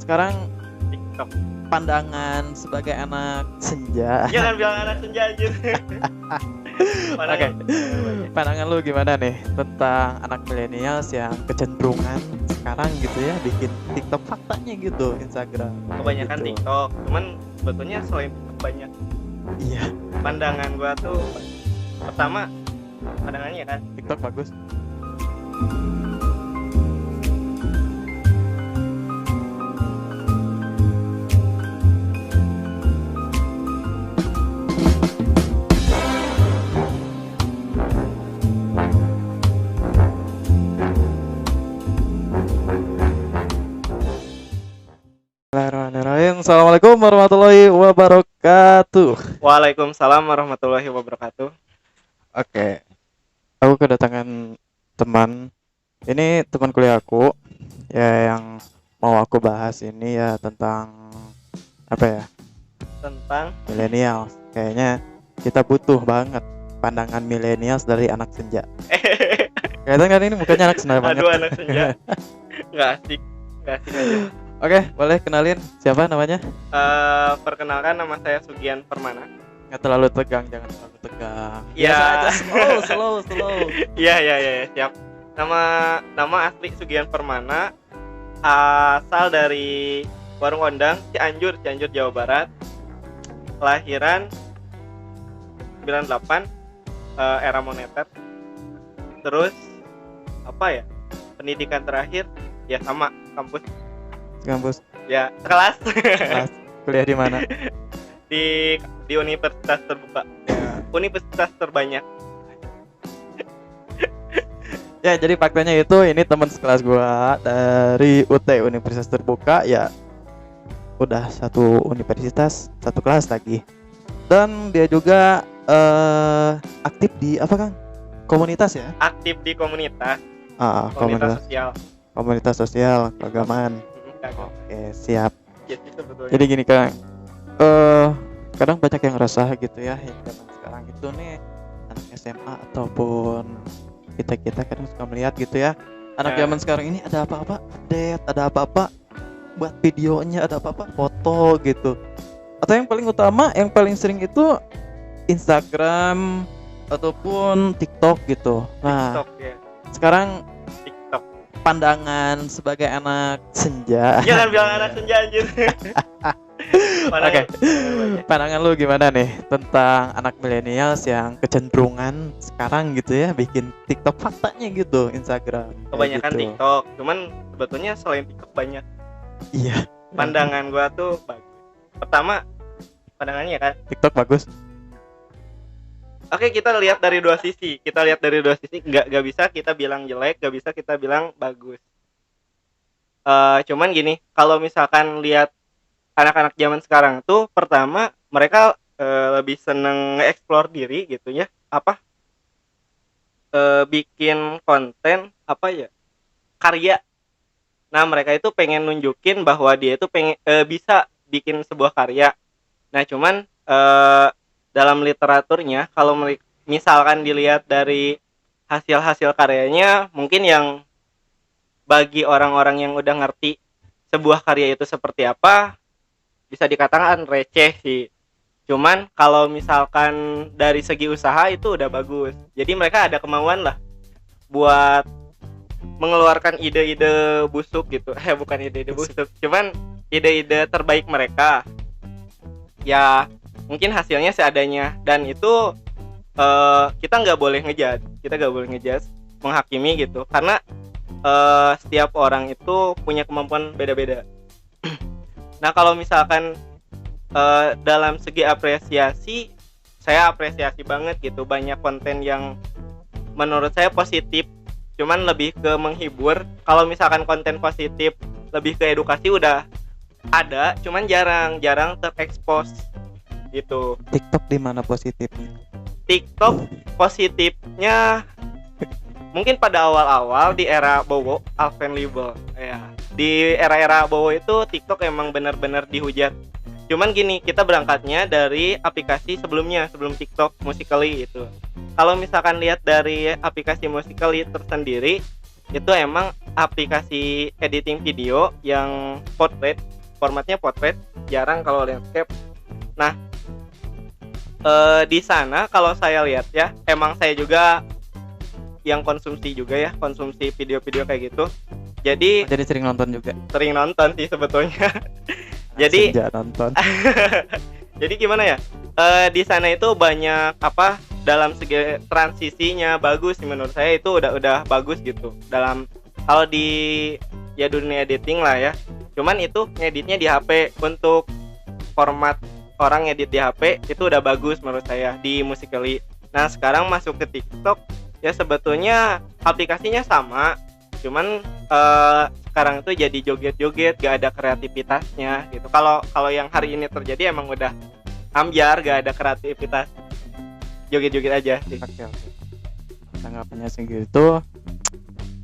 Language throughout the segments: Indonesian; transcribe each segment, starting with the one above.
sekarang TikTok. pandangan sebagai anak senja. Jangan bilang anak senja anjir. Oke. Pandangan lu gimana nih tentang anak milenials yang kecenderungan sekarang gitu ya bikin TikTok faktanya gitu, Instagram. Kebanyakan gitu. TikTok, cuman sebetulnya selain TikTok banyak. Iya, Pandangan gua tuh pertama pandangannya kan TikTok bagus. Bismillahirrahmanirrahim. Assalamualaikum warahmatullahi wabarakatuh. Waalaikumsalam warahmatullahi wabarakatuh. Oke, aku kedatangan teman. Ini teman kuliah aku ya, yang mau aku bahas ini ya tentang apa ya, Tentang millennials. Kayaknya kita butuh banget pandangan millennials dari anak senja. Kelihatan kan ini mukanya anak senja banget. aduh anak senja. Nggak asik aja. Oke, boleh kenalin siapa namanya? Perkenalkan, nama saya Sugian Permana. Nggak terlalu tegang, jangan terlalu tegang. Ya. Biasa aja, slow. Iya, siap. Nama asli Sugian Permana, asal dari Warung Ondang, Cianjur, Jawa Barat. Kelahiran 98, era moneter. Terus apa ya? Pendidikan terakhir ya sama Kampus ya, kelas. kelas kuliah di mana? di universitas terbuka ya, universitas terbanyak. Ya, jadi faktanya itu ini teman sekelas gua dari UT, Universitas Terbuka ya. Udah satu universitas, satu kelas lagi. Dan dia juga aktif di apa, Kang? Komunitas ya? Aktif di komunitas sosial. Komunitas sosial keagamaan. Oke, siap. Jadi sebetulnya Jadi gini, Kang. Kadang banyak yang resah gitu ya, yang zaman sekarang itu nih anak SMA ataupun kita kadang suka melihat gitu ya, anak Ya. zaman sekarang ini ada apa-apa update, ada apa-apa buat videonya, ada apa-apa foto gitu. Atau yang paling utama, yang paling sering itu Instagram ataupun TikTok gitu. Nah, TikTok ya. sekarang TikTok. pandangan sebagai anak senja. Jangan bilang anak senja anjir. Oke. Pandangan lu gimana nih tentang anak milenials yang kecenderungan sekarang gitu ya bikin TikTok faktanya gitu, Instagram. Kayak Kebanyakan gitu. TikTok, cuman sebetulnya selain TikTok banyak. Iya. Pandangan gua tuh bagus. Pertama, pandangannya kan. TikTok bagus. Oke, kita lihat dari dua sisi. Nggak bisa kita bilang jelek, nggak bisa kita bilang bagus. Cuman gini, kalau misalkan lihat anak-anak zaman sekarang tuh, pertama mereka lebih seneng nge-explore diri gitu ya. Bikin konten karya. Nah, mereka itu pengen nunjukin bahwa dia itu bisa bikin sebuah karya. Nah, cuman dalam literaturnya, kalau misalkan dilihat dari hasil-hasil karyanya, mungkin yang bagi orang-orang yang udah ngerti sebuah karya itu seperti apa, bisa dikatakan receh sih. Cuman kalau misalkan dari segi usaha itu udah bagus. Jadi mereka ada kemauan lah buat mengeluarkan ide-ide busuk gitu. Bukan ide-ide busuk, cuman ide-ide terbaik mereka. Ya, mungkin hasilnya seadanya, dan itu kita nggak boleh ngejudge, menghakimi gitu, karena setiap orang itu punya kemampuan beda-beda. Nah, kalau misalkan dalam segi apresiasi, saya apresiasi banget gitu, banyak konten yang menurut saya positif, cuman lebih ke menghibur. Kalau misalkan konten positif lebih ke edukasi udah ada, cuman jarang terekspos gitu. TikTok di mana positifnya? TikTok positifnya mungkin pada awal-awal di era Bowo, Alven Liebel ya. Di era-era Bowo itu TikTok emang benar-benar dihujat. Cuman gini, kita berangkatnya dari aplikasi sebelum TikTok, Musical.ly itu. Kalau misalkan lihat dari aplikasi Musical.ly tersendiri, itu emang aplikasi editing video yang portrait formatnya portrait, jarang kalau landscape. Nah, di sana kalau saya lihat ya, emang saya juga yang konsumsi video-video kayak gitu. Jadi sering nonton juga. Sering nonton sih sebetulnya. Jadi Senja nonton. jadi gimana ya? Di sana itu banyak apa? Dalam segi transisinya bagus sih menurut saya, itu udah bagus gitu. Dalam kalau di ya dunia editing lah ya. Cuman itu ngeditnya di HP, untuk format orang ngedit di HP itu udah bagus menurut saya di Musical.ly. Nah, sekarang masuk ke TikTok ya, sebetulnya aplikasinya sama. Cuman sekarang itu jadi joget-joget, gak ada kreativitasnya gitu. Kalau yang hari ini terjadi emang udah ambiar, gak ada kreativitas, joget-joget aja sih. Oke. Tanggapannya segitu.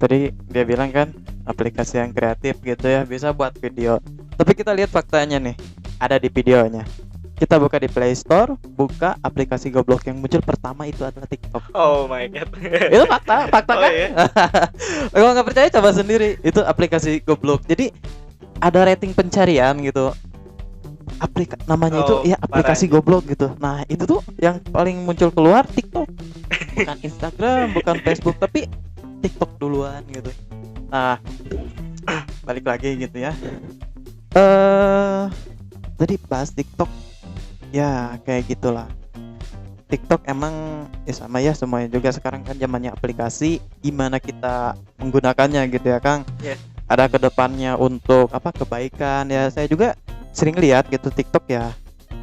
Tadi dia bilang kan aplikasi yang kreatif gitu ya, bisa buat video. Tapi kita lihat faktanya nih, ada di videonya. Kita buka di Play Store, buka aplikasi goblok yang muncul pertama itu adalah TikTok. Oh my god. Itu fakta Oh, kan? iya. Kalau nggak percaya coba sendiri, itu aplikasi goblok. Jadi ada rating pencarian gitu. Namanya itu ya aplikasi parah. goblok gitu. Nah, itu tuh yang paling muncul keluar TikTok. Bukan Instagram, bukan Facebook, tapi TikTok duluan gitu. Nah, balik lagi gitu ya. Tadi bahas TikTok. Ya, kayak gitulah. TikTok emang ya sama ya, semuanya juga sekarang kan zamannya aplikasi, gimana kita menggunakannya gitu ya, Kang. Yes. Ada kedepannya untuk apa kebaikan ya. Saya juga sering lihat gitu TikTok ya.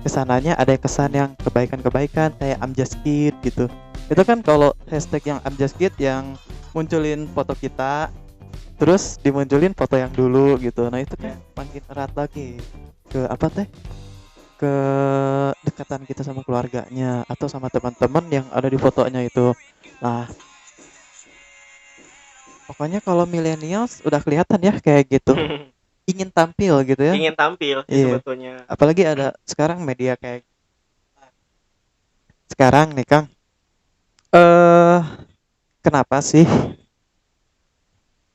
Kesananya ada kesan yang kebaikan-kebaikan kayak I'm just kid gitu. Itu kan kalau hashtag yang I'm just kid yang munculin foto kita, terus dimunculin foto yang dulu gitu. Nah, itu kan makin erat lagi ke apa teh? Ke dekatan kita sama keluarganya atau sama teman-teman yang ada di fotonya itu. Nah, pokoknya kalau millennials udah kelihatan ya kayak gitu. Ingin tampil gitu ya. Ingin tampil sih Iya. sebetulnya. Apalagi ada sekarang media kayak sekarang nih, Kang. Kenapa sih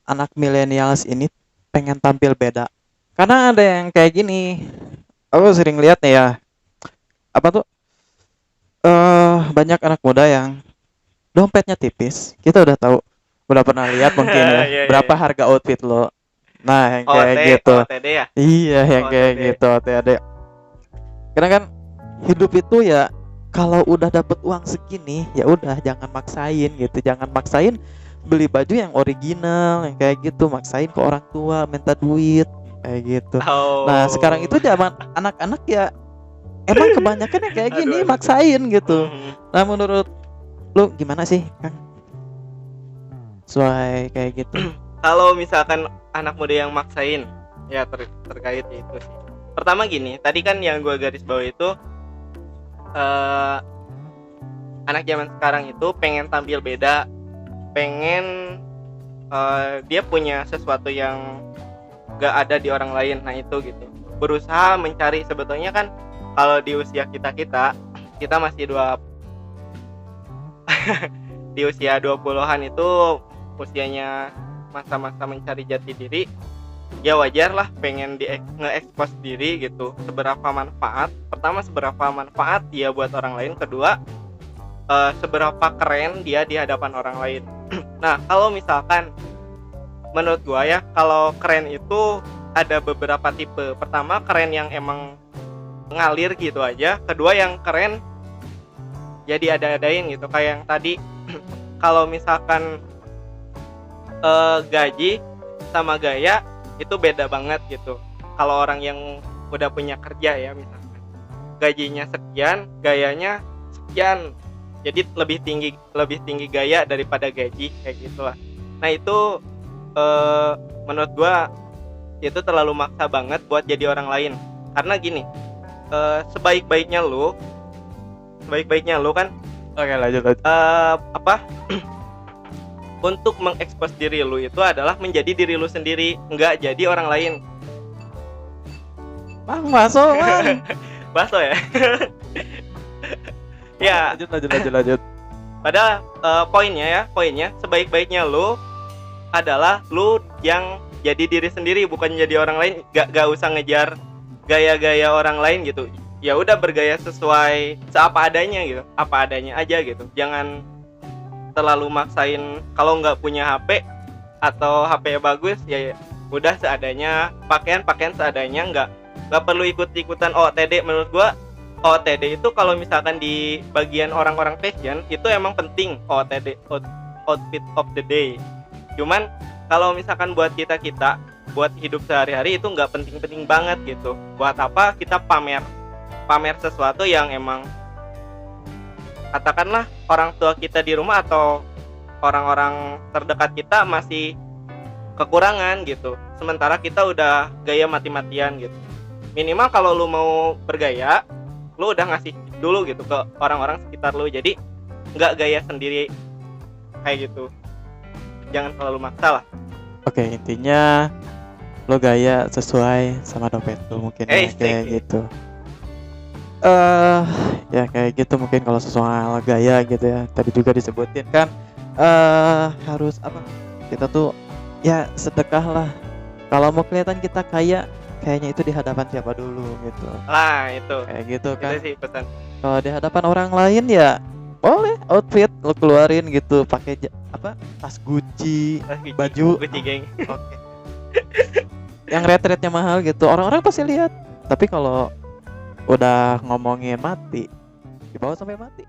anak millennials ini pengen tampil beda? Karena ada yang kayak gini. Aku sering lihat nih ya. Apa tuh? Banyak anak muda yang dompetnya tipis. Kita udah tahu, udah pernah lihat mungkin ya. Iya, Berapa iya. harga outfit lo? Nah, yang kayak gitu. OTD ya. Iya, yang kayak OTD. gitu, OTD. Karena kan hidup itu ya, kalau udah dapet uang segini, ya udah jangan maksain gitu, jangan maksain beli baju yang original, yang kayak gitu, maksain ke orang tua minta duit kayak gitu. Oh. Nah, sekarang itu zaman anak-anak ya emang kebanyakan yang kayak gini, Aduh. maksain gitu. Mhm. Nah, menurut lu gimana sih, Kang? Soal kayak gitu. Kalau misalkan anak muda yang maksain ya terkait itu sih. Pertama gini, tadi kan yang gue garis bawah itu anak zaman sekarang itu pengen tampil beda, pengen dia punya sesuatu yang gak ada di orang lain. Nah, itu gitu, berusaha mencari. Sebetulnya kan kalau di usia kita masih di usia 20-an itu usianya masa-masa mencari jati diri, ya wajar lah pengen nge-expose diri gitu. Seberapa manfaat, pertama seberapa manfaat dia buat orang lain, kedua seberapa keren dia di hadapan orang lain. Nah, kalau misalkan menurut gua ya, kalau keren itu ada beberapa tipe. Pertama, keren yang emang ngalir gitu aja. Kedua, yang keren jadi ada-adain gitu, kayak yang tadi. Kalau misalkan gaji sama gaya itu beda banget gitu. Kalau orang yang udah punya kerja ya, misalkan gajinya sekian, gayanya sekian, jadi lebih tinggi gaya daripada gaji, kayak gitulah. Nah, itu menurut gua itu terlalu maksa banget buat jadi orang lain. Karena gini, sebaik-baiknya lu kan Oke, lanjut. untuk mengekspos diri lu itu adalah menjadi diri lu sendiri, nggak jadi orang lain. Bang, masuk, Bang. Baso ya. Ya, Lanjut. padahal poinnya sebaik-baiknya lu adalah lu yang jadi diri sendiri, bukan jadi orang lain. Gak usah ngejar gaya-gaya orang lain gitu. Ya udah bergaya sesuai seapa adanya gitu, apa adanya aja gitu. Jangan terlalu maksain. Kalau nggak punya HP atau HP bagus ya udah seadanya, pakaian seadanya, nggak perlu ikut-ikutan OOTD. Menurut gua OOTD itu kalau misalkan di bagian orang-orang fashion itu emang penting, OOTD, outfit of the day. Cuman kalau misalkan buat kita buat hidup sehari-hari itu nggak penting-penting banget gitu. Buat apa kita pamer sesuatu yang emang katakanlah orang tua kita di rumah atau orang-orang terdekat kita masih kekurangan gitu, sementara kita udah gaya mati-matian gitu. Minimal kalau lu mau bergaya, lu udah ngasih dulu gitu ke orang-orang sekitar lu, jadi nggak gaya sendiri kayak gitu. Jangan terlalu maksa lah. Oke, intinya lo gaya sesuai sama dompet lo mungkin ya, kayak gitu. Ya kayak gitu mungkin kalau soal gaya gitu ya. Tadi juga disebutin kan harus apa? Kita tuh ya sedekah lah. Kalau mau kelihatan kita kaya, kayaknya itu di hadapan siapa dulu gitu. Lah itu. Kayak gitu kan. Itu sih pesan. Kalau di hadapan orang lain ya boleh outfit lo keluarin gitu, pakai tas Gucci, baju Gucci geng. Oke. Yang rate-rate-nya mahal gitu, orang-orang pasti lihat. Tapi kalau udah ngomongin mati, dibawa sampai mati.